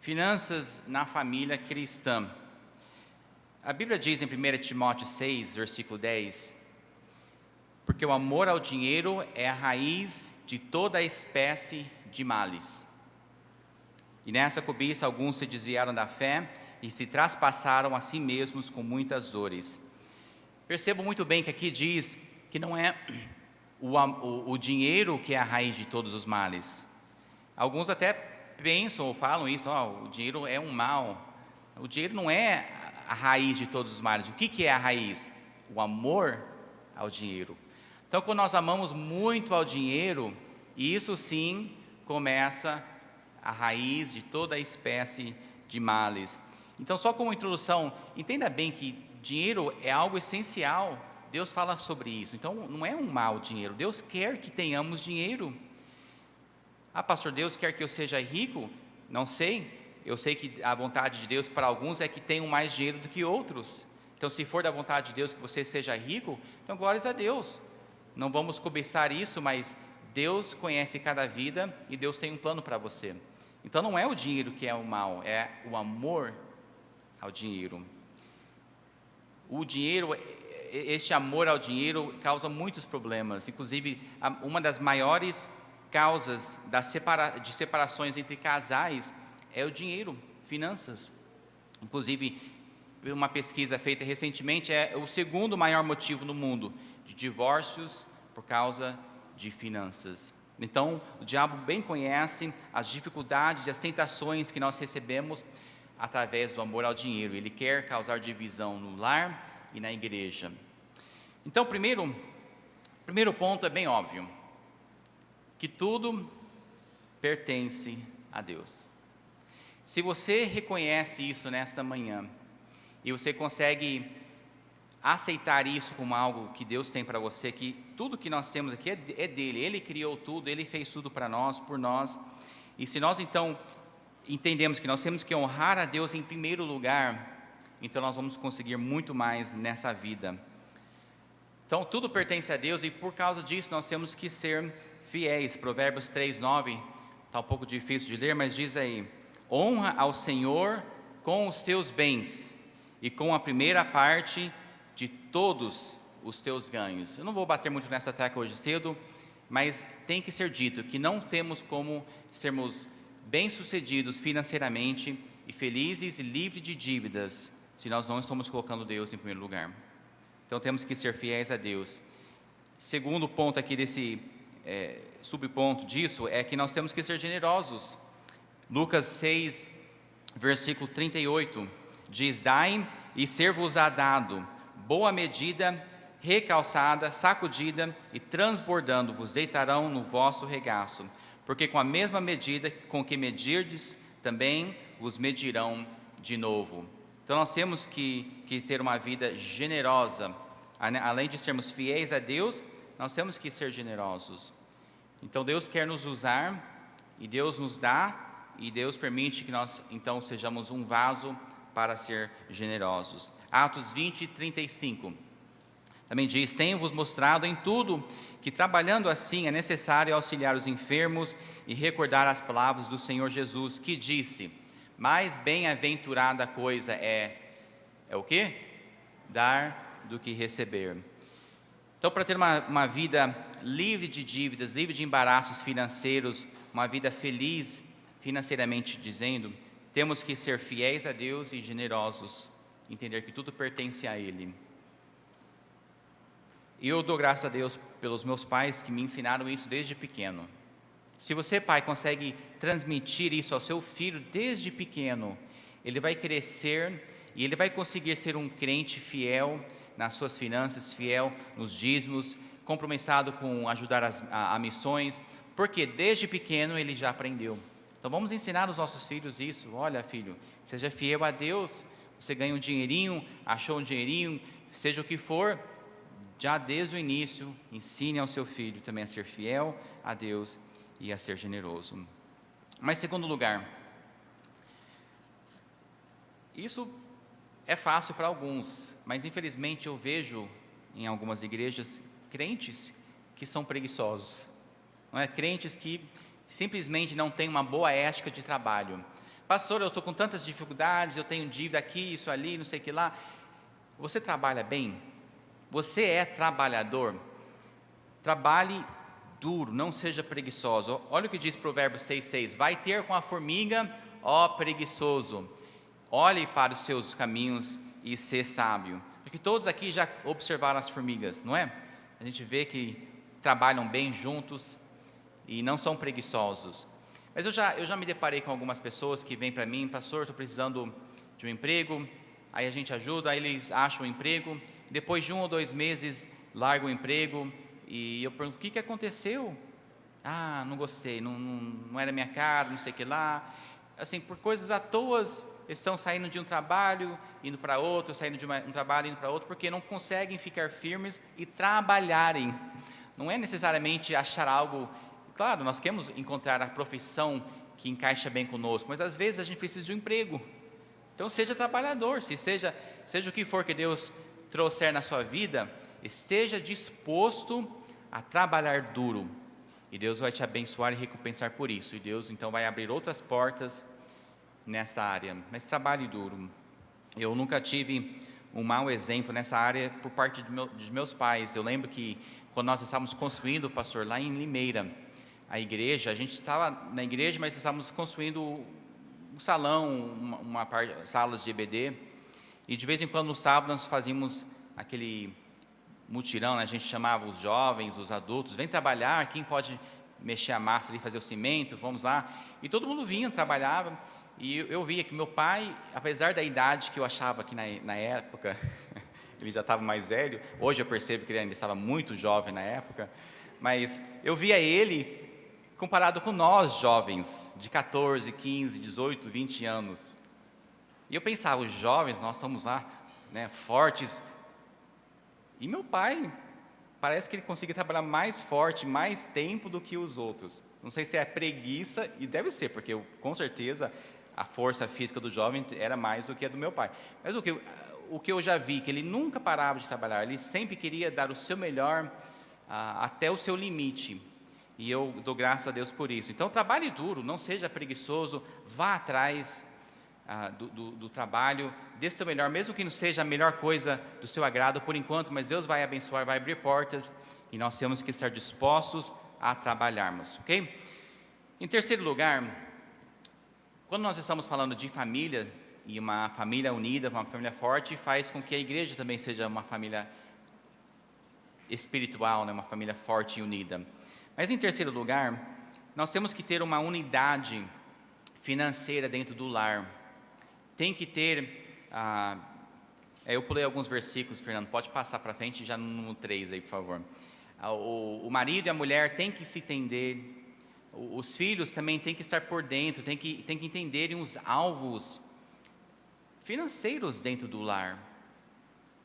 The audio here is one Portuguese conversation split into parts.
Finanças na família cristã. A Bíblia diz em 1 Timóteo 6, versículo 10, porque o amor ao dinheiro é a raiz de toda espécie de males. E nessa cobiça alguns se desviaram da fé e se traspassaram a si mesmos com muitas dores. Percebo muito bem que aqui diz que não é o dinheiro que é a raiz de todos os males. Alguns até pensam ou falam isso, o dinheiro é um mal. O dinheiro não é a raiz de todos os males. O que é a raiz? O amor ao dinheiro. Então, quando nós amamos muito ao dinheiro, isso sim começa a raiz de toda espécie de males. Então, só como introdução, entenda bem que dinheiro é algo essencial. Deus fala sobre isso. Então, não é um mal dinheiro. Deus quer que tenhamos dinheiro. Pastor, Deus quer que eu seja rico? Não sei. Eu sei que a vontade de Deus para alguns é que tenham mais dinheiro do que outros. Então, se for da vontade de Deus que você seja rico, então glórias a Deus. Não vamos cobiçar isso, mas Deus conhece cada vida e Deus tem um plano para você. Então, não é o dinheiro que é o mal, é o amor ao dinheiro. O dinheiro, este amor ao dinheiro causa muitos problemas. Inclusive, uma das maiores causas de separações entre casais é o dinheiro, finanças. Inclusive, uma pesquisa feita recentemente, é o segundo maior motivo no mundo de divórcios por causa de finanças. Então, o diabo bem conhece as dificuldades e as tentações que nós recebemos através do amor ao dinheiro. Ele quer causar divisão no lar e na igreja. Então, primeiro ponto é bem óbvio, que tudo pertence a Deus. Se você reconhece isso nesta manhã, e você consegue aceitar isso como algo que Deus tem para você, que tudo que nós temos aqui é dele, Ele criou tudo, Ele fez tudo para nós, por nós, e se nós então entendemos que nós temos que honrar a Deus em primeiro lugar, então nós vamos conseguir muito mais nessa vida. Então tudo pertence a Deus e por causa disso nós temos que ser fiéis. Provérbios 3:9, está um pouco difícil de ler, mas diz aí: honra ao Senhor com os teus bens e com a primeira parte de todos os teus ganhos. Eu não vou bater muito nessa tecla hoje cedo, mas tem que ser dito que não temos como sermos bem-sucedidos financeiramente e felizes e livres de dívidas se nós não estamos colocando Deus em primeiro lugar. Então temos que ser fiéis a Deus. Segundo ponto aqui desse subponto disso é que nós temos que ser generosos. Lucas 6, versículo 38, diz: dai e ser-vos-á dado, boa medida, recalçada, sacudida e transbordando vos deitarão no vosso regaço, porque com a mesma medida com que medirdes, também vos medirão de novo. Então nós temos que ter uma vida generosa. Além de sermos fiéis a Deus, nós temos que ser generosos. Então Deus quer nos usar, e Deus nos dá, e Deus permite que nós então sejamos um vaso para ser generosos. Atos 20, 35 também diz: tenho-vos mostrado em tudo que trabalhando assim é necessário auxiliar os enfermos e recordar as palavras do Senhor Jesus, que disse: mais bem-aventurada coisa é o quê? Dar do que receber. Então, para ter uma vida livre de dívidas, livre de embaraços financeiros, uma vida feliz financeiramente dizendo, temos que ser fiéis a Deus e generosos, entender que tudo pertence a Ele. E eu dou graças a Deus pelos meus pais que me ensinaram isso desde pequeno. Se você, pai, consegue transmitir isso ao seu filho desde pequeno, ele vai crescer e ele vai conseguir ser um crente fiel nas suas finanças, fiel nos dízimos, compromissado com ajudar a missões, porque desde pequeno ele já aprendeu. Então vamos ensinar os nossos filhos isso. Olha, filho, seja fiel a Deus. Você ganha um dinheirinho, achou um dinheirinho, seja o que for, já desde o início, ensine ao seu filho também a ser fiel a Deus e a ser generoso. Mas segundo lugar, isso é fácil para alguns, mas infelizmente eu vejo em algumas igrejas crentes que são preguiçosos, não é? Crentes que simplesmente não têm uma boa ética de trabalho. pastor, eu estou com tantas dificuldades, eu tenho dívida aqui, isso ali, não sei o que lá. Você trabalha bem? Você é trabalhador? Trabalhe duro, não seja preguiçoso. Olha o que diz Provérbios 6,6: vai ter com a formiga, ó preguiçoso, olhe para os seus caminhos e ser sábio. Porque todos aqui já observaram as formigas, não é? A gente vê que trabalham bem juntos e não são preguiçosos. Mas eu já me deparei com algumas pessoas que vêm para mim: pastor, estou precisando de um emprego. Aí a gente ajuda, aí eles acham um emprego, depois de 1 ou 2 meses largam o emprego, e eu pergunto: o que aconteceu? Ah, não gostei, não era minha cara, não sei o que lá. Assim, por coisas à toa, eles estão saindo de um trabalho, indo para outro, saindo de um trabalho, indo para outro, porque não conseguem ficar firmes e trabalharem. Não é necessariamente achar algo. Claro, nós queremos encontrar a profissão que encaixa bem conosco, mas às vezes a gente precisa de um emprego. Então seja trabalhador, seja o que for que Deus trouxer na sua vida, esteja disposto a trabalhar duro, e Deus vai te abençoar e recompensar por isso, e Deus então vai abrir outras portas nessa área. Mas trabalhe duro. Eu nunca tive um mau exemplo nessa área por parte de meus pais. Eu lembro que quando nós estávamos construindo, pastor, lá em Limeira, a igreja, a gente estava na igreja, mas estávamos construindo um salão, salas de EBD, e de vez em quando no sábado nós fazíamos aquele mutirão, né? A gente chamava os jovens, os adultos: vem trabalhar, quem pode mexer a massa ali, fazer o cimento, vamos lá. E todo mundo vinha, trabalhava, e eu via que meu pai, apesar da idade que eu achava que na época, ele já estava mais velho, hoje eu percebo que ele ainda estava muito jovem na época, mas eu via ele comparado com nós jovens, de 14, 15, 18, 20 anos. E eu pensava: os jovens, nós estamos lá, né, fortes, e meu pai, parece que ele conseguia trabalhar mais forte, mais tempo do que os outros. Não sei se é preguiça, e deve ser, porque com certeza a força física do jovem era mais do que a do meu pai. Mas o que eu já vi, que ele nunca parava de trabalhar, ele sempre queria dar o seu melhor, até o seu limite. E eu dou graças a Deus por isso. Então trabalhe duro, não seja preguiçoso, vá atrás do trabalho, dê o seu melhor, mesmo que não seja a melhor coisa do seu agrado por enquanto, mas Deus vai abençoar, vai abrir portas, e nós temos que estar dispostos a trabalharmos, ok? Em terceiro lugar, quando nós estamos falando de família, e uma família unida, uma família forte, faz com que a igreja também seja uma família espiritual, né? Uma família forte e unida. Mas em terceiro lugar, nós temos que ter uma unidade financeira dentro do lar. Tem que ter, eu pulei alguns versículos, Fernando, pode passar para frente, já no 3 aí, por favor. O marido e a mulher têm que se entender, os filhos também têm que estar por dentro, têm que entenderem os alvos financeiros dentro do lar.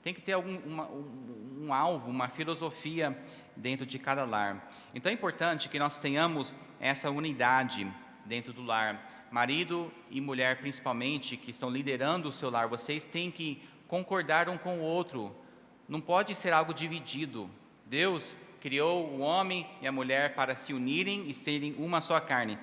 Tem que ter um alvo, uma filosofia dentro de cada lar. Então é importante que nós tenhamos essa unidade dentro do lar. Marido e mulher, principalmente, que estão liderando o seu lar, vocês têm que concordar um com o outro. Não pode ser algo dividido. Deus criou o homem e a mulher para se unirem e serem uma só carne.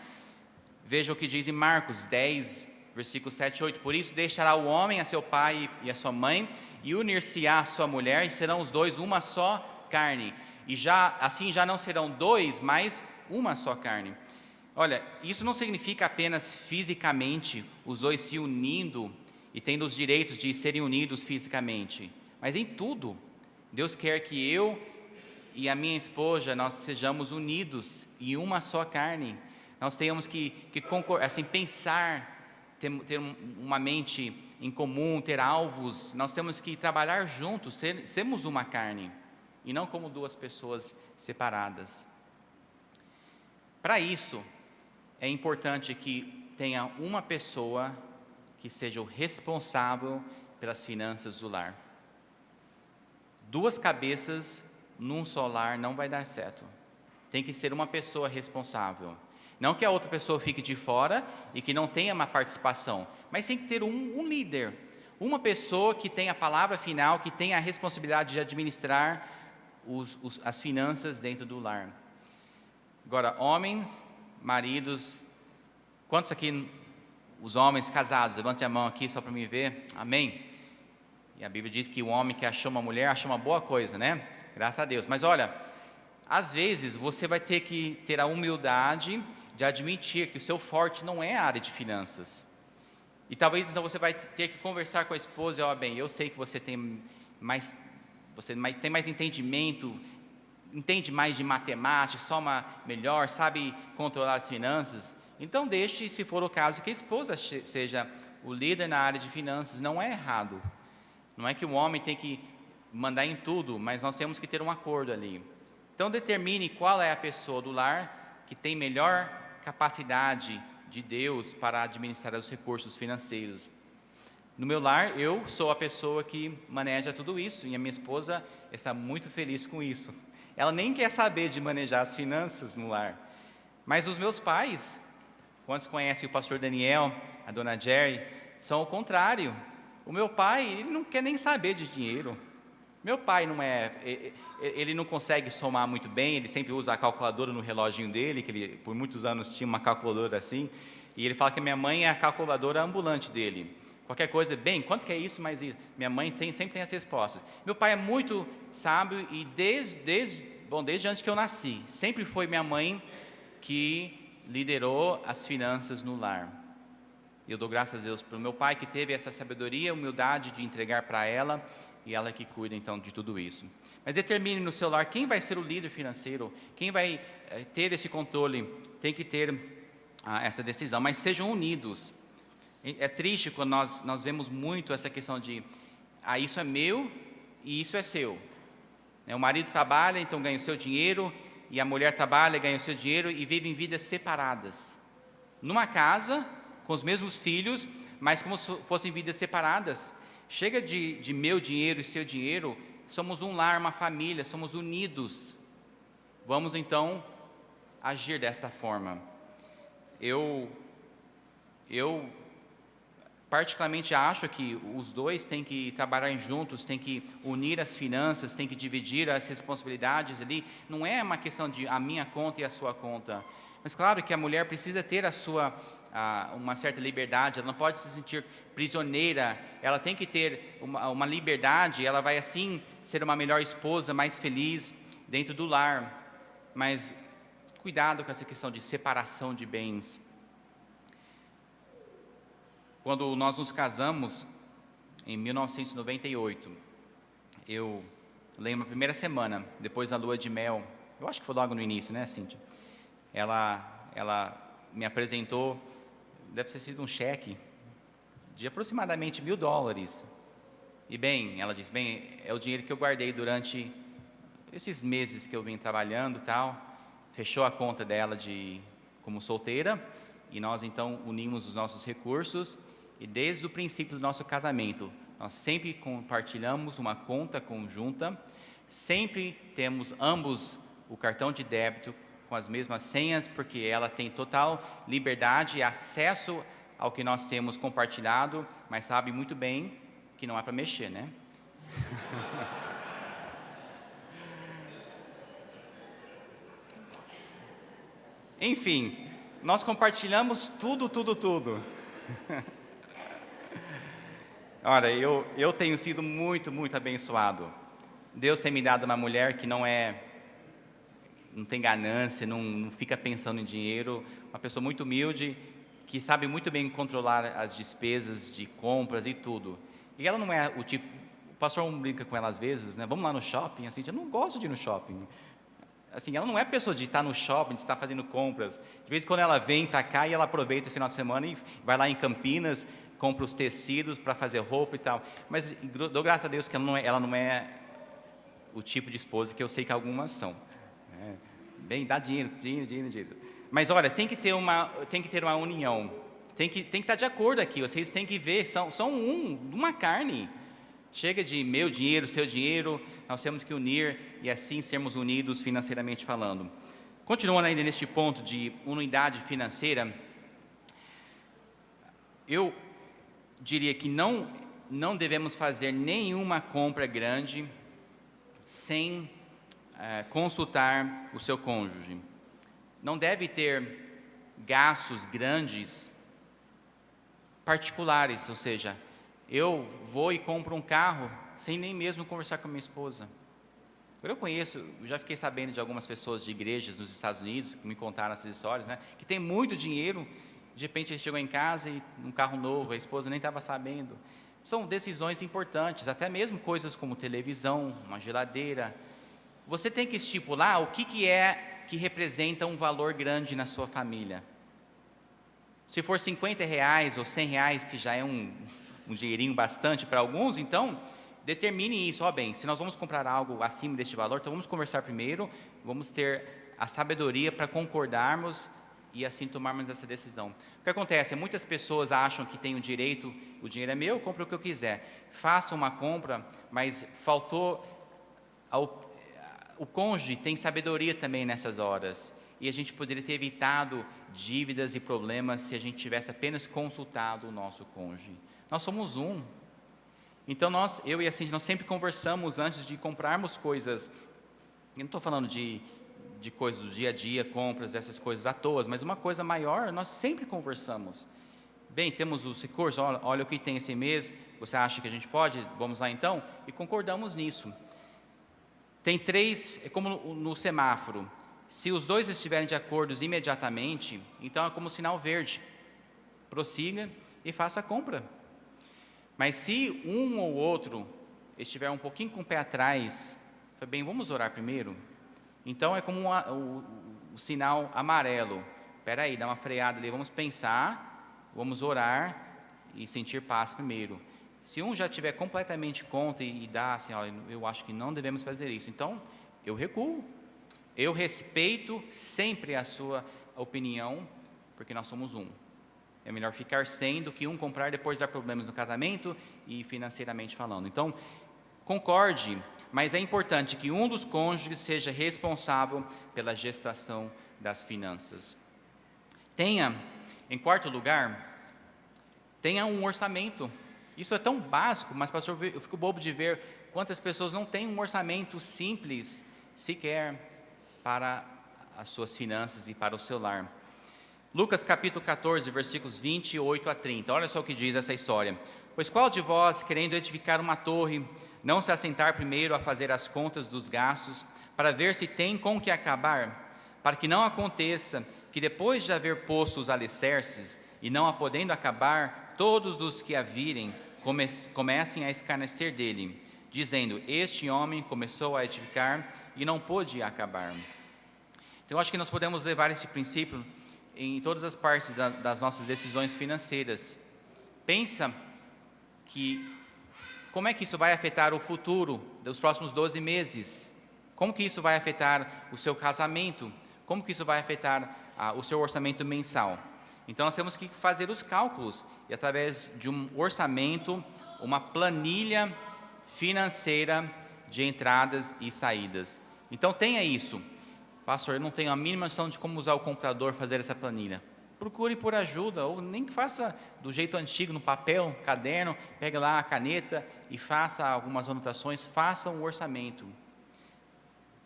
Veja o que diz em Marcos 10, versículos 7 e 8. Por isso deixará o homem a seu pai e a sua mãe, e unir-se-á a sua mulher, e serão os dois uma só carne. E assim já não serão dois, mas uma só carne. Olha, isso não significa apenas fisicamente os dois se unindo e tendo os direitos de serem unidos fisicamente, mas em tudo. Deus quer que eu e a minha esposa, nós sejamos unidos em uma só carne. Nós temos que assim, pensar, ter uma mente em comum, ter alvos. Nós temos que trabalhar juntos, sermos uma carne, e não como duas pessoas separadas. Para isso, é importante que tenha uma pessoa que seja o responsável pelas finanças do lar. Duas cabeças num só lar não vai dar certo. Tem que ser uma pessoa responsável. Não que a outra pessoa fique de fora e que não tenha uma participação, mas tem que ter um líder, uma pessoa que tenha a palavra final, que tenha a responsabilidade de administrar as finanças dentro do lar. Agora, homens, maridos, quantos aqui Os homens casados, levante a mão aqui só para me ver, amém? E a Bíblia diz que o homem que achou uma mulher, achou uma boa coisa, né? Graças a Deus. Mas olha, às vezes você vai ter que ter a humildade de admitir que o seu forte não é a área de finanças. E talvez então você vai ter que conversar com a esposa, e, ó, bem, eu sei que você tem mais entendimento, entende mais de matemática, soma melhor, sabe controlar as finanças. Então deixe, se for o caso, que a esposa seja o líder na área de finanças. Não é errado. Não é que o homem tem que mandar em tudo, mas nós temos que ter um acordo ali. Então determine qual é a pessoa do lar que tem melhor capacidade de Deus para administrar os recursos financeiros. No meu lar, eu sou a pessoa que maneja tudo isso, e a minha esposa está muito feliz com isso. Ela nem quer saber de manejar as finanças no lar. Mas os meus pais, quantos conhecem o pastor Daniel, a dona Jerry, são o contrário. O meu pai, ele não quer nem saber de dinheiro. Meu pai ele não consegue somar muito bem, ele sempre usa a calculadora no reloginho dele, que ele por muitos anos tinha uma calculadora assim, e ele fala que a minha mãe é a calculadora ambulante dele. Qualquer coisa, bem, quanto que é isso, mas minha mãe sempre tem as respostas. Meu pai é muito sábio e desde antes que eu nasci, sempre foi minha mãe que liderou as finanças no lar. E eu dou graças a Deus pelo meu pai que teve essa sabedoria, humildade de entregar para ela, e ela que cuida então de tudo isso. Mas determine no seu lar quem vai ser o líder financeiro, quem vai ter esse controle, tem que ter essa decisão, mas sejam unidos. É triste quando nós vemos muito essa questão de, isso é meu e isso é seu. O marido trabalha, então ganha o seu dinheiro, e a mulher trabalha, ganha o seu dinheiro, e vivem vidas separadas. Numa casa, com os mesmos filhos, mas como se fossem vidas separadas. Chega de meu dinheiro e seu dinheiro, somos um lar, uma família, somos unidos. Vamos então agir dessa forma. Eu particularmente acho que os dois têm que trabalhar juntos, têm que unir as finanças, têm que dividir as responsabilidades ali. Não é uma questão de a minha conta e a sua conta. Mas claro que a mulher precisa ter uma certa liberdade, ela não pode se sentir prisioneira, ela tem que ter uma liberdade, ela vai assim ser uma melhor esposa, mais feliz dentro do lar. Mas cuidado com essa questão de separação de bens. Quando nós nos casamos, em 1998, eu lembro a primeira semana, depois da lua de mel, eu acho que foi logo no início, né, Cíntia? Ela me apresentou, deve ter sido um cheque de aproximadamente $1.000. E bem, ela disse, bem, é o dinheiro que eu guardei durante esses meses que eu vim trabalhando e tal. Fechou a conta dela como solteira, e nós então unimos os nossos recursos, e desde o princípio do nosso casamento, nós sempre compartilhamos uma conta conjunta, sempre temos ambos o cartão de débito com as mesmas senhas, porque ela tem total liberdade e acesso ao que nós temos compartilhado, mas sabe muito bem que não é para mexer, né? Enfim, nós compartilhamos tudo. Olha, eu tenho sido muito abençoado. Deus tem me dado uma mulher que não tem ganância, não fica pensando em dinheiro, uma pessoa muito humilde, que sabe muito bem controlar as despesas de compras e tudo. E ela não é o tipo, o pastor brinca com ela às vezes, né? Vamos lá no shopping, assim, eu não gosto de ir no shopping. Assim, ela não é pessoa de estar no shopping, de estar fazendo compras. De vez em quando ela vem para cá e ela aproveita esse final de semana e vai lá em Campinas, compra os tecidos para fazer roupa e tal. Mas dou graças a Deus que ela não é o tipo de esposa que eu sei que algumas são. Bem, dá dinheiro. Mas olha, tem que ter uma união. Tem que estar de acordo aqui. Vocês têm que ver, são uma carne. Chega de meu dinheiro, seu dinheiro, nós temos que unir e assim sermos unidos financeiramente falando. Continuando ainda neste ponto de unidade financeira, eu diria que não devemos fazer nenhuma compra grande sem consultar o seu cônjuge. Não deve ter gastos grandes particulares, ou seja, eu vou e compro um carro sem nem mesmo conversar com a minha esposa. Eu já fiquei sabendo de algumas pessoas de igrejas nos Estados Unidos, que me contaram essas histórias, né, que tem muito dinheiro, de repente ele chegou em casa e um carro novo, a esposa nem estava sabendo. São decisões importantes, até mesmo coisas como televisão, uma geladeira. Você tem que estipular o que é que representa um valor grande na sua família. Se for R$ 50 ou R$ 100, que já é um dinheirinho bastante para alguns, então determine isso. Bem, se nós vamos comprar algo acima deste valor, então vamos conversar primeiro, vamos ter a sabedoria para concordarmos e assim tomarmos essa decisão. O que acontece? Muitas pessoas acham que têm o direito, o dinheiro é meu, eu compro o que eu quiser. Faça uma compra, mas faltou o cônjuge tem sabedoria também nessas horas. E a gente poderia ter evitado dívidas e problemas se a gente tivesse apenas consultado o nosso cônjuge. Nós somos um. Então, eu e a Cindy, nós sempre conversamos antes de comprarmos coisas. Eu não estou falando de coisas do dia a dia, compras, essas coisas à toa, mas uma coisa maior, nós sempre conversamos. Bem, temos os recursos, olha o que tem esse mês, você acha que a gente pode? Vamos lá então? E concordamos nisso. Tem 3, é como no semáforo. Se os dois estiverem de acordo imediatamente, então é como sinal verde. Prossiga e faça a compra. Mas se um ou outro estiver um pouquinho com o pé atrás, bem, vamos orar primeiro? Então é como o sinal amarelo. Espera aí, dá uma freada ali, vamos pensar, vamos orar e sentir paz primeiro. Se um já estiver completamente contra e dá assim, eu acho que não devemos fazer isso, então eu recuo. Eu respeito sempre a sua opinião, porque nós somos um. É melhor ficar sem do que um comprar e depois dar problemas no casamento e financeiramente falando. Então, concorde, mas é importante que um dos cônjuges seja responsável pela gestação das finanças. Em quarto lugar, tenha um orçamento. Isso é tão básico, mas pastor, eu fico bobo de ver quantas pessoas não têm um orçamento simples sequer para as suas finanças e para o seu lar. Lucas capítulo 14, versículos 28 a 30. Olha só o que diz essa história. Pois qual de vós, querendo edificar uma torre, não se assentar primeiro a fazer as contas dos gastos, para ver se tem com que acabar, para que não aconteça que depois de haver posto os alicerces, e não a podendo acabar, todos os que a virem comecem a escarnecer dele, dizendo, este homem começou a edificar e não pôde acabar. Então, eu acho que nós podemos levar esse princípio em todas as partes das nossas decisões financeiras. Pensa como é que isso vai afetar o futuro dos próximos 12 meses? Como que isso vai afetar o seu casamento? Como que isso vai afetar o seu orçamento mensal? Então, nós temos que fazer os cálculos e, através de um orçamento, uma planilha financeira de entradas e saídas. Então, tenha isso. Pastor, eu não tenho a mínima noção de como usar o computador, fazer essa planilha. Procure por ajuda, ou nem que faça do jeito antigo, no papel, caderno, pegue lá a caneta e faça algumas anotações, faça um orçamento.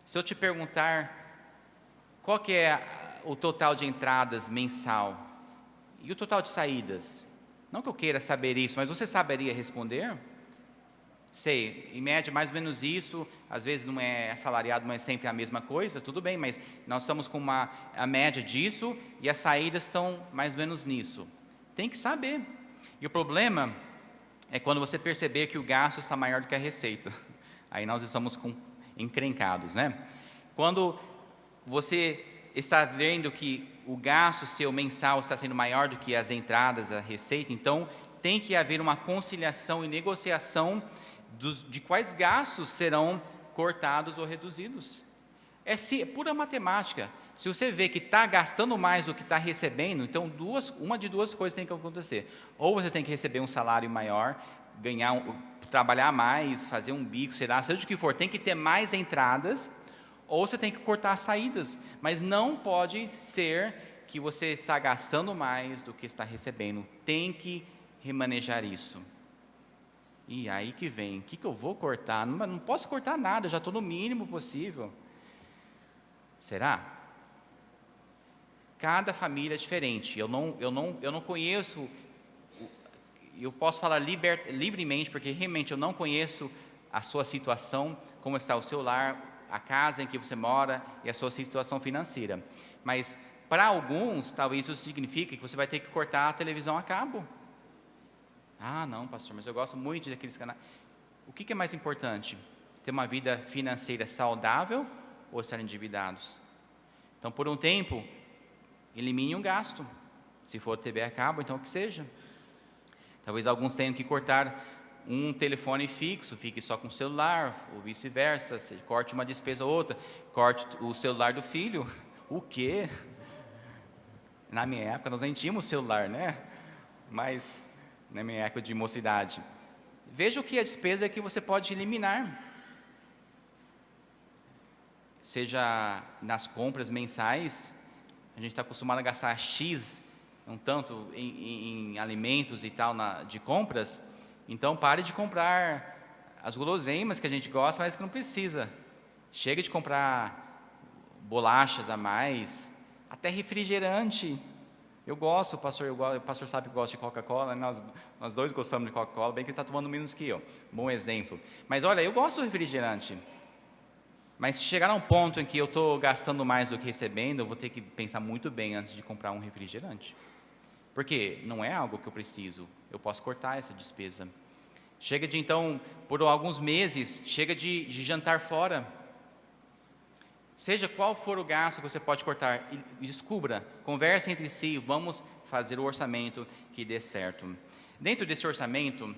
Se eu te perguntar qual que é o total de entradas mensal e o total de saídas, não que eu queira saber isso, mas você saberia responder? Sei, em média mais ou menos isso, às vezes não é assalariado, não é sempre a mesma coisa, tudo bem, mas nós estamos com a média disso e as saídas estão mais ou menos nisso. Tem que saber. E o problema é quando você perceber que o gasto está maior do que a receita. Aí nós estamos encrencados, né? Quando você está vendo que o gasto seu mensal está sendo maior do que as entradas, a receita, então tem que haver uma conciliação e negociação de quais gastos serão cortados ou reduzidos. É pura matemática. Se você vê que está gastando mais do que está recebendo, então uma de duas coisas tem que acontecer. Ou você tem que receber um salário maior, trabalhar mais, fazer um bico, seja o que for, tem que ter mais entradas, ou você tem que cortar as saídas. Mas não pode ser que você está gastando mais do que está recebendo. Tem que remanejar isso. E aí que vem, o que eu vou cortar? Não posso cortar nada, eu já estou no mínimo possível. Será? Cada família é diferente. Eu não conheço eu posso falar livremente, porque realmente eu não conheço a sua situação, como está o seu lar, a casa em que você mora e a sua situação financeira. Mas para alguns, talvez isso signifique que você vai ter que cortar a televisão a cabo. Ah, não, pastor, mas eu gosto muito daqueles canais. O que é mais importante? Ter uma vida financeira saudável ou estar endividados? Então, por um tempo, elimine um gasto. Se for TV a cabo, então que seja. Talvez alguns tenham que cortar um telefone fixo, fique só com o celular, ou vice-versa. Você corte uma despesa ou outra, corte o celular do filho. O quê? Na minha época, nós nem tínhamos celular, né? Mas, na minha época de mocidade. Veja o que é a despesa que você pode eliminar. Seja nas compras mensais, a gente está acostumado a gastar X, um tanto em alimentos e tal, de compras. Então, pare de comprar as guloseimas que a gente gosta, mas que não precisa. Chega de comprar bolachas a mais, até refrigerante. Eu gosto, o pastor sabe que eu gosto de Coca-Cola, nós dois gostamos de Coca-Cola, bem que ele está tomando menos que eu. Bom exemplo. Mas olha, eu gosto do refrigerante. Mas se chegar a um ponto em que eu estou gastando mais do que recebendo, eu vou ter que pensar muito bem antes de comprar um refrigerante. Porque não é algo que eu preciso, eu posso cortar essa despesa. Chega de, então, por alguns meses, chega de jantar fora. Seja qual for o gasto que você pode cortar, e descubra, converse entre si, vamos fazer o orçamento que dê certo. Dentro desse orçamento,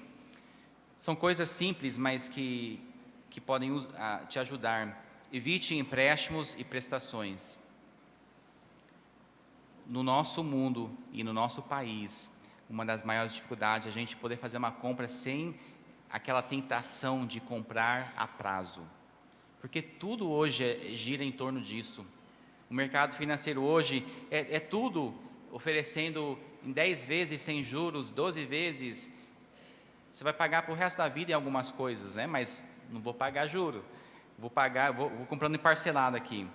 são coisas simples, mas que podem te ajudar. Evite empréstimos e prestações. No nosso mundo e no nosso país, uma das maiores dificuldades é a gente poder fazer uma compra sem aquela tentação de comprar a prazo. Porque tudo hoje gira em torno disso. O mercado financeiro hoje é tudo oferecendo em 10 vezes sem juros, 12 vezes. Você vai pagar para o resto da vida em algumas coisas, né? Mas não vou pagar juro. Vou comprando em parcelado aqui.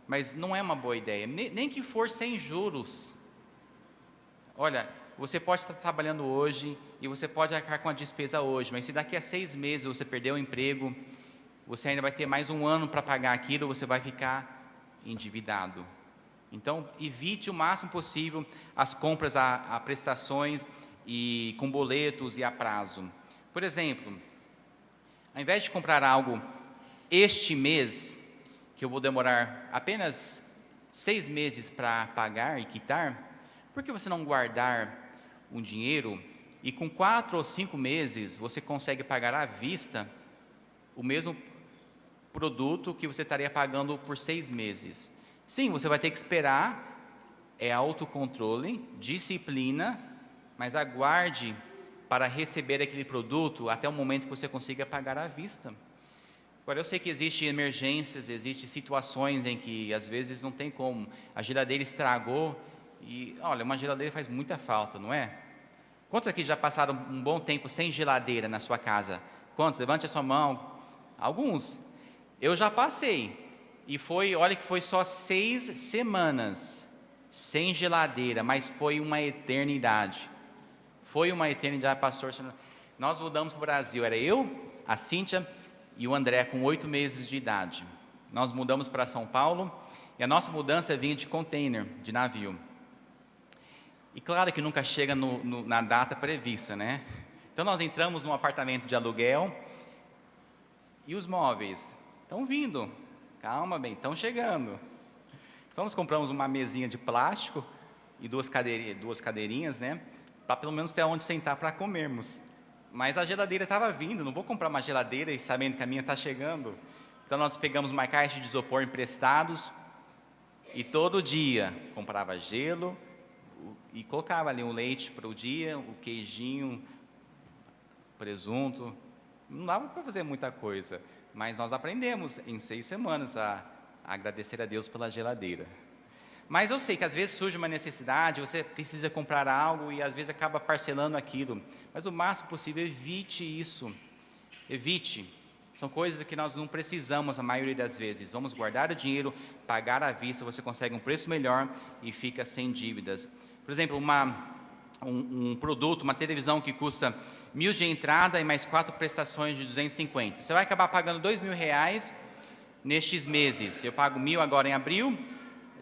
Mas não é uma boa ideia, nem que for sem juros. Olha, você pode estar trabalhando hoje e você pode arcar com a despesa hoje, mas se daqui a 6 meses você perder o emprego, você ainda vai ter mais um ano para pagar aquilo, você vai ficar endividado. Então, evite o máximo possível as compras a prestações e com boletos e a prazo. Por exemplo, ao invés de comprar algo este mês, que eu vou demorar apenas 6 meses para pagar e quitar, por que você não guardar um dinheiro e com 4 ou 5 meses você consegue pagar à vista o mesmo produto que você estaria pagando por 6 meses? Sim, você vai ter que esperar, é autocontrole, disciplina, mas aguarde para receber aquele produto até o momento que você consiga pagar à vista. Agora, eu sei que existem emergências, existem situações em que às vezes não tem como, a geladeira estragou e, olha, uma geladeira faz muita falta, não é? Quantos aqui já passaram um bom tempo sem geladeira na sua casa? Quantos? Levante a sua mão. Alguns. Eu já passei, e olha que foi só 6 semanas sem geladeira, mas foi uma eternidade. Foi uma eternidade, pastor. Nós mudamos para o Brasil, era eu, a Cíntia e o André com 8 meses de idade. Nós mudamos para São Paulo, e a nossa mudança vinha de container, de navio. E claro que nunca chega na data prevista, né? Então nós entramos num apartamento de aluguel, e os móveis estão vindo, calma bem, estão chegando. Então nós compramos uma mesinha de plástico e duas cadeirinhas, né? Para pelo menos ter onde sentar para comermos. Mas a geladeira estava vindo, não vou comprar uma geladeira e sabendo que a minha está chegando. Então nós pegamos uma caixa de isopor emprestados e todo dia comprava gelo e colocava ali um leite para o dia, o queijinho, presunto. Não dava para fazer muita coisa, mas nós aprendemos em 6 semanas a agradecer a Deus pela geladeira. Mas eu sei que às vezes surge uma necessidade, você precisa comprar algo e às vezes acaba parcelando aquilo. Mas o máximo possível, evite isso. Evite. São coisas que nós não precisamos a maioria das vezes. Vamos guardar o dinheiro, pagar à vista, você consegue um preço melhor e fica sem dívidas. Por exemplo, um produto, uma televisão que custa 1.000 de entrada e mais 4 prestações de 250. Você vai acabar pagando R$ 2.000 nestes meses. Eu pago 1.000 agora em abril,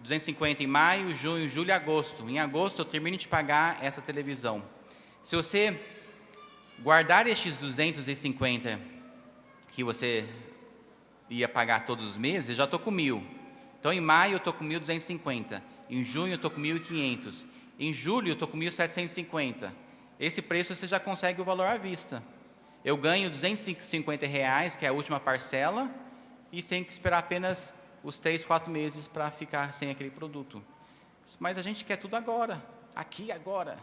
250 em maio, junho, julho e agosto. Em agosto eu termino de pagar essa televisão. Se você guardar estes 250 que você ia pagar todos os meses, eu já estou com 1.000. Então em maio eu estou com 1.250, em junho eu estou com 1.500, em julho eu estou com 1.750. Esse preço você já consegue o valor à vista. Eu ganho R$ 250, que é a última parcela, e tenho que esperar apenas os 3, 4 meses para ficar sem aquele produto. Mas a gente quer tudo agora, aqui agora.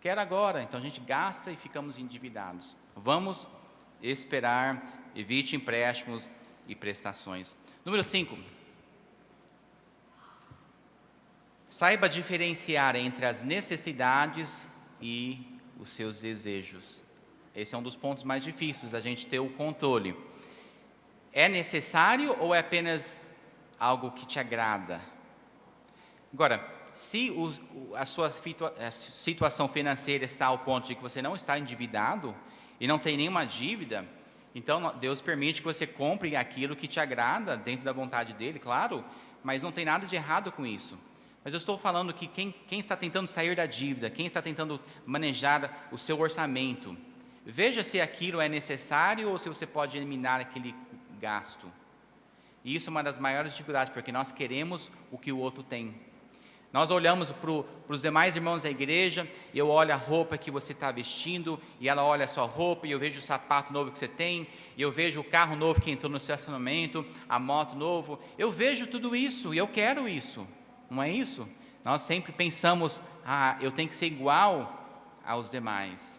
Quero agora, então a gente gasta e ficamos endividados. Vamos esperar, evite empréstimos e prestações. Número 5. Saiba diferenciar entre as necessidades e os seus desejos. Esse é um dos pontos mais difíceis, a gente ter o controle. É necessário ou é apenas algo que te agrada? Agora, se a sua situação financeira está ao ponto de que você não está endividado e não tem nenhuma dívida, então Deus permite que você compre aquilo que te agrada, dentro da vontade dEle, claro, mas não tem nada de errado com isso. Mas eu estou falando que quem está tentando sair da dívida, quem está tentando manejar o seu orçamento, veja se aquilo é necessário ou se você pode eliminar aquele gasto. E isso é uma das maiores dificuldades, porque nós queremos o que o outro tem. Nós olhamos para os demais irmãos da igreja, e eu olho a roupa que você está vestindo, e ela olha a sua roupa, e eu vejo o sapato novo que você tem, e eu vejo o carro novo que entrou no estacionamento, a moto novo, eu vejo tudo isso, e eu quero isso, não é isso? Nós sempre pensamos, eu tenho que ser igual aos demais.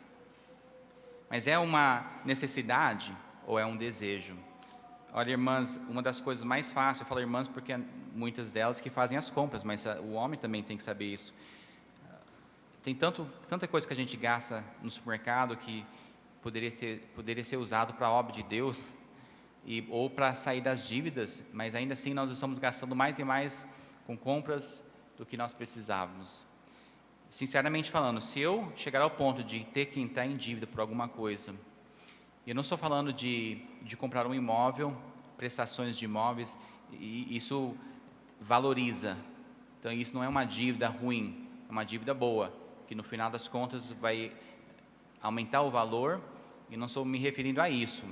Mas é uma necessidade ou é um desejo? Olha, irmãs, uma das coisas mais fáceis, eu falo irmãs porque muitas delas que fazem as compras, mas o homem também tem que saber isso. Tem tanta coisa que a gente gasta no supermercado que poderia ser usado para a obra de Deus, ou para sair das dívidas, mas ainda assim nós estamos gastando mais e mais com compras do que nós precisávamos. Sinceramente falando, se eu chegar ao ponto de ter que entrar em dívida por alguma coisa, e eu não estou falando de comprar um imóvel, prestações de imóveis, e isso valoriza. Então isso não é uma dívida ruim, é uma dívida boa, que no final das contas vai aumentar o valor, e não estou me referindo a isso.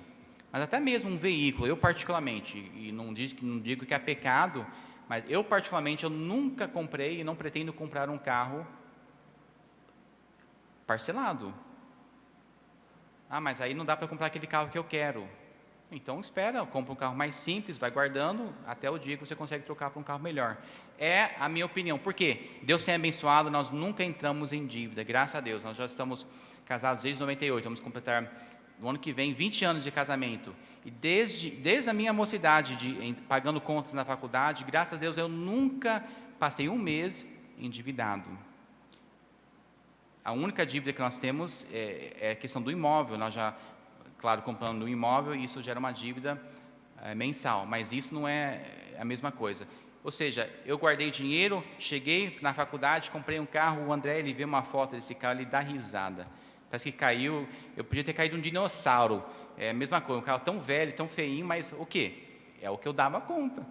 Mas até mesmo um veículo, eu particularmente, e não digo que é pecado, mas eu particularmente, eu nunca comprei e não pretendo comprar um carro parcelado. Mas aí não dá para comprar aquele carro que eu quero. Então espera, compra um carro mais simples, vai guardando até o dia que você consegue trocar para um carro melhor. É a minha opinião. Por quê? Deus tem abençoado, nós nunca entramos em dívida, graças a Deus. Nós já estamos casados desde 98, vamos completar no ano que vem 20 anos de casamento. E desde a minha mocidade, pagando contas na faculdade, graças a Deus eu nunca passei um mês endividado. A única dívida que nós temos é a questão do imóvel. Nós já, claro, comprando um imóvel, isso gera uma dívida mensal, mas isso não é a mesma coisa. Ou seja, eu guardei dinheiro, cheguei na faculdade, comprei um carro, o André, ele vê uma foto desse carro, ele dá risada. Parece que caiu, eu podia ter caído um dinossauro. É a mesma coisa, um carro tão velho, tão feinho, mas o quê? É o que eu dava conta.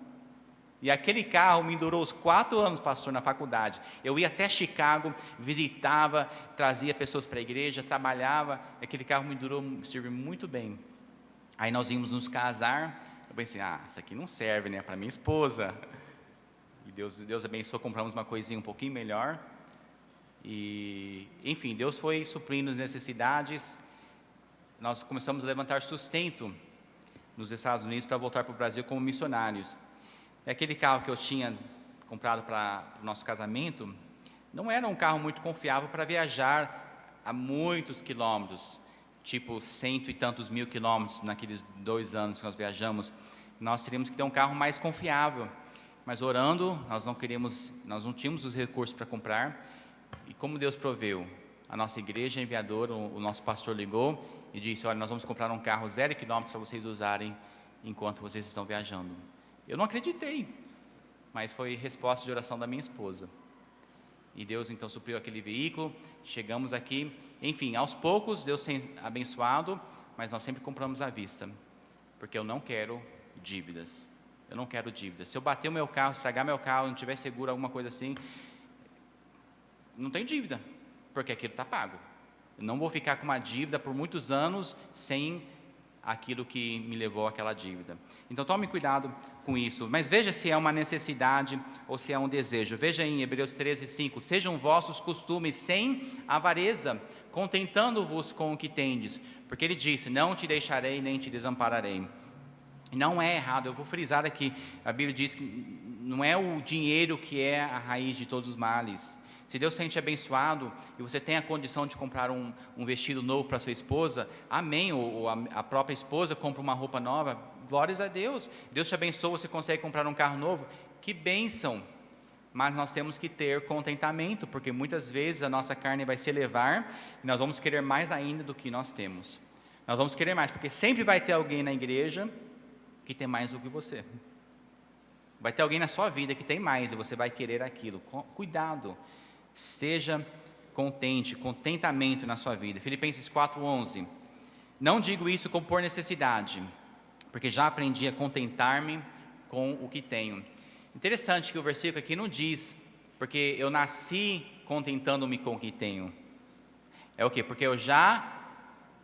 E aquele carro me durou os 4 anos, pastor, na faculdade. Eu ia até Chicago, visitava, trazia pessoas para a igreja, trabalhava. Aquele carro me serviu muito bem. Aí nós íamos nos casar. Eu pensei, isso aqui não serve, né, para minha esposa. E Deus abençoou, compramos uma coisinha um pouquinho melhor. E, enfim, Deus foi suprindo as necessidades. Nós começamos a levantar sustento nos Estados Unidos para voltar para o Brasil como missionários. Aquele carro que eu tinha comprado para o nosso casamento, não era um carro muito confiável para viajar a muitos quilômetros, tipo 100 e tantos mil quilômetros naqueles 2 anos que nós viajamos. Nós teríamos que ter um carro mais confiável, mas orando, nós não tínhamos os recursos para comprar, e como Deus proveu, a nossa igreja enviadora, o nosso pastor ligou e disse, olha, nós vamos comprar um carro 0 quilômetros para vocês usarem enquanto vocês estão viajando. Eu não acreditei, mas foi resposta de oração da minha esposa. E Deus então supriu aquele veículo, chegamos aqui, enfim, aos poucos Deus tem abençoado, mas nós sempre compramos à vista, porque eu não quero dívidas. Eu não quero dívidas. Se eu bater o meu carro, estragar meu carro, não tiver seguro, alguma coisa assim, não tenho dívida, porque aquilo está pago. Eu não vou ficar com uma dívida por muitos anos sem aquilo que me levou àquela dívida. Então tome cuidado com isso, mas veja se é uma necessidade ou se é um desejo. Veja em Hebreus 13:5, sejam vossos costumes sem avareza, contentando-vos com o que tendes, porque ele disse, não te deixarei nem te desampararei. Não é errado, eu vou frisar aqui, a Bíblia diz que não é o dinheiro que é a raiz de todos os males. Se Deus tem te abençoado e você tem a condição de comprar um vestido novo para sua esposa, amém, ou a própria esposa compra uma roupa nova, glórias a Deus. Deus te abençoou, você consegue comprar um carro novo, que bênção. Mas nós temos que ter contentamento, porque muitas vezes a nossa carne vai se elevar e nós vamos querer mais ainda do que nós temos. Nós vamos querer mais, porque sempre vai ter alguém na igreja que tem mais do que você. Vai ter alguém na sua vida que tem mais e você vai querer aquilo. Cuidado. Esteja contente, contentamento na sua vida. Filipenses 4:11. Não digo isso como por necessidade, porque já aprendi a contentar-me com o que tenho. Interessante que o versículo aqui não diz, porque eu nasci contentando-me com o que tenho. É o quê? Porque eu já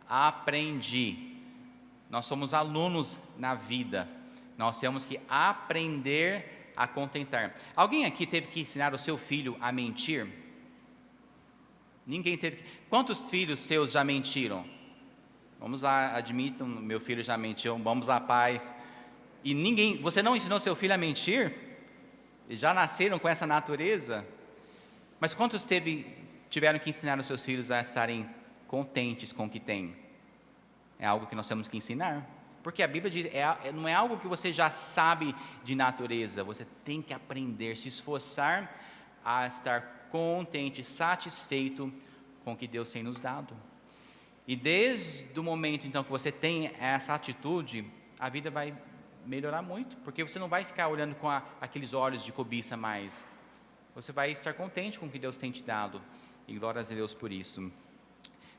aprendi. Nós somos alunos na vida. Nós temos que aprender a contentar. Alguém aqui teve que ensinar o seu filho a mentir? Ninguém teve. Quantos filhos seus já mentiram? Vamos lá, admitam, meu filho já mentiu. Vamos lá, pais. E ninguém, você não ensinou seu filho a mentir? Eles já nasceram com essa natureza? Mas quantos tiveram que ensinar os seus filhos a estarem contentes com o que têm? É algo que nós temos que ensinar. Porque a Bíblia diz, não é algo que você já sabe de natureza, você tem que aprender, se esforçar a estar contente, satisfeito com o que Deus tem nos dado. E desde o momento então que você tem essa atitude, a vida vai melhorar muito, porque você não vai ficar olhando com aqueles olhos de cobiça mais. Você vai estar contente com o que Deus tem te dado, e glórias a Deus por isso.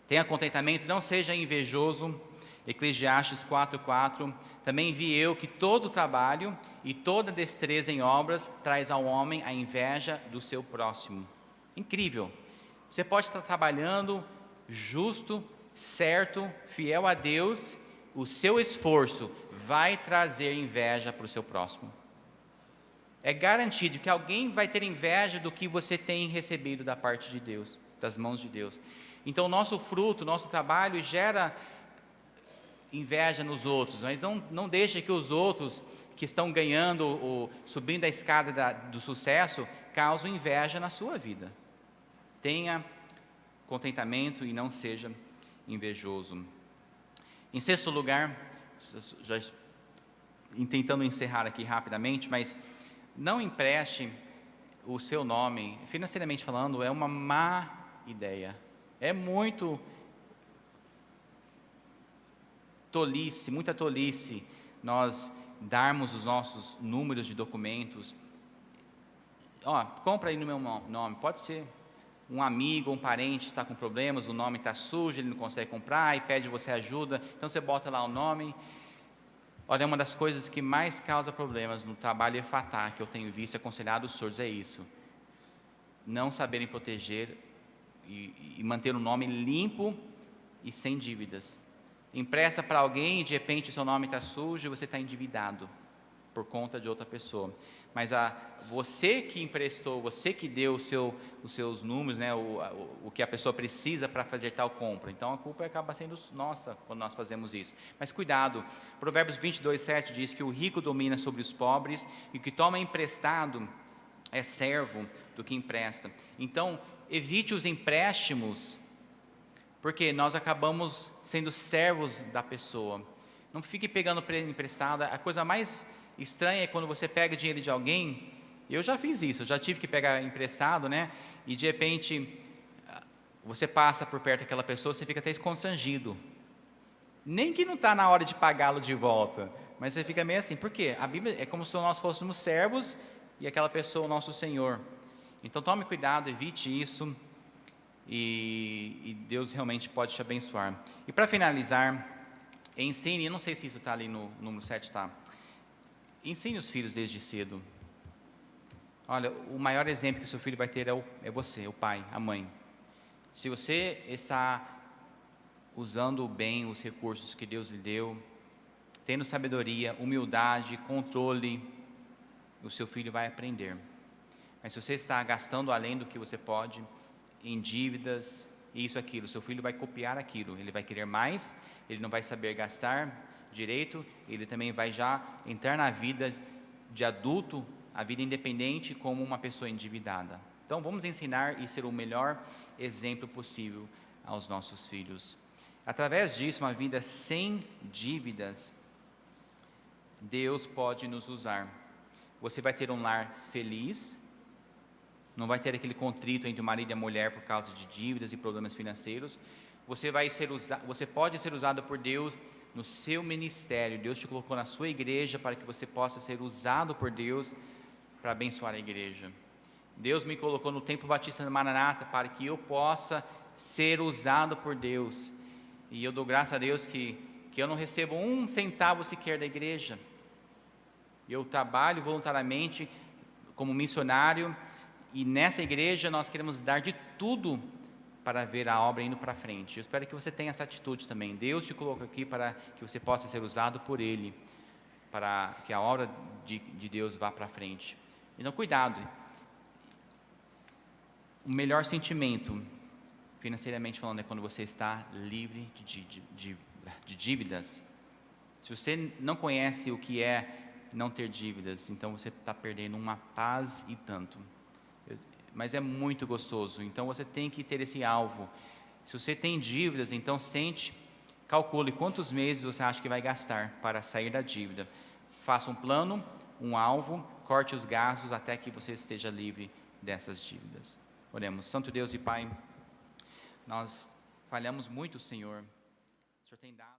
Tenha contentamento, não seja invejoso. Eclesiastes 4:4, também vi eu que todo trabalho e toda destreza em obras traz ao homem a inveja do seu próximo. Incrível, você pode estar trabalhando justo, certo, fiel a Deus, o seu esforço vai trazer inveja para o seu próximo. É garantido que alguém vai ter inveja do que você tem recebido da parte de Deus, das mãos de Deus. Então o nosso fruto, nosso trabalho gera inveja nos outros, mas não deixe que os outros que estão ganhando ou subindo a escada do sucesso causem inveja na sua vida. Tenha contentamento e não seja invejoso. Em sexto lugar, já tentando encerrar aqui rapidamente, mas não empreste o seu nome, financeiramente falando, é uma má ideia. É muito tolice, muita tolice, nós darmos os nossos números de documentos. Compra aí no meu nome, pode ser um amigo ou um parente está com problemas, o nome está sujo, ele não consegue comprar e pede você ajuda, então você bota lá o nome. Olha, uma das coisas que mais causa problemas no trabalho EFATAR, que eu tenho visto e aconselhado os surdos, é isso. Não saberem proteger e manter o nome limpo e sem dívidas. Empresta para alguém e de repente o seu nome está sujo e você está endividado por conta de outra pessoa. Mas você que emprestou, você que deu os seus números, né, o que a pessoa precisa para fazer tal compra. Então a culpa acaba sendo nossa quando nós fazemos isso. Mas cuidado, Provérbios 22:7 diz que o rico domina sobre os pobres e o que toma emprestado é servo do que empresta. Então evite os empréstimos, porque nós acabamos sendo servos da pessoa. Não fique pegando emprestado. A coisa mais estranha é quando você pega dinheiro de alguém. Eu já fiz isso, eu já tive que pegar emprestado, né? E de repente você passa por perto daquela pessoa, você fica até constrangido. Nem que não está na hora de pagá-lo de volta, mas você fica meio assim. Por quê? A Bíblia é como se nós fôssemos servos e aquela pessoa o nosso Senhor. Então tome cuidado, evite isso, e Deus realmente pode te abençoar. E para finalizar, ensine, eu não sei se isso está ali no número 7, tá? Ensine os filhos desde cedo. Olha, o maior exemplo que o seu filho vai ter é você, o pai, a mãe. Se você está usando bem os recursos que Deus lhe deu, tendo sabedoria, humildade, controle, o seu filho vai aprender. Mas se você está gastando além do que você pode, em dívidas, isso, aquilo, seu filho vai copiar aquilo, ele vai querer mais, ele não vai saber gastar direito, ele também vai já entrar na vida de adulto, a vida independente, como uma pessoa endividada. Então vamos ensinar e ser o melhor exemplo possível aos nossos filhos. Através disso, uma vida sem dívidas, Deus pode nos usar. Você vai ter um lar feliz, não vai ter aquele contrito entre o marido e a mulher por causa de dívidas e problemas financeiros. Você pode ser usado por Deus no seu ministério. Deus te colocou na sua igreja para que você possa ser usado por Deus para abençoar a igreja. Deus me colocou no Templo Batista de Maranata para que eu possa ser usado por Deus. E eu dou graças a Deus que eu não recebo um centavo sequer da igreja. Eu trabalho voluntariamente como missionário, e nessa igreja nós queremos dar de tudo para ver a obra indo para frente. Eu espero que você tenha essa atitude também. Deus te colocou aqui para que você possa ser usado por Ele, para que a obra de Deus vá para frente. Então, cuidado. O melhor sentimento, financeiramente falando, é quando você está livre de dívidas. Se você não conhece o que é não ter dívidas, então você está perdendo uma paz e tanto. Mas é muito gostoso, então você tem que ter esse alvo. Se você tem dívidas, então calcule quantos meses você acha que vai gastar para sair da dívida. Faça um plano, um alvo, corte os gastos até que você esteja livre dessas dívidas. Oremos. Santo Deus e Pai, nós falhamos muito, Senhor. O Senhor tem dado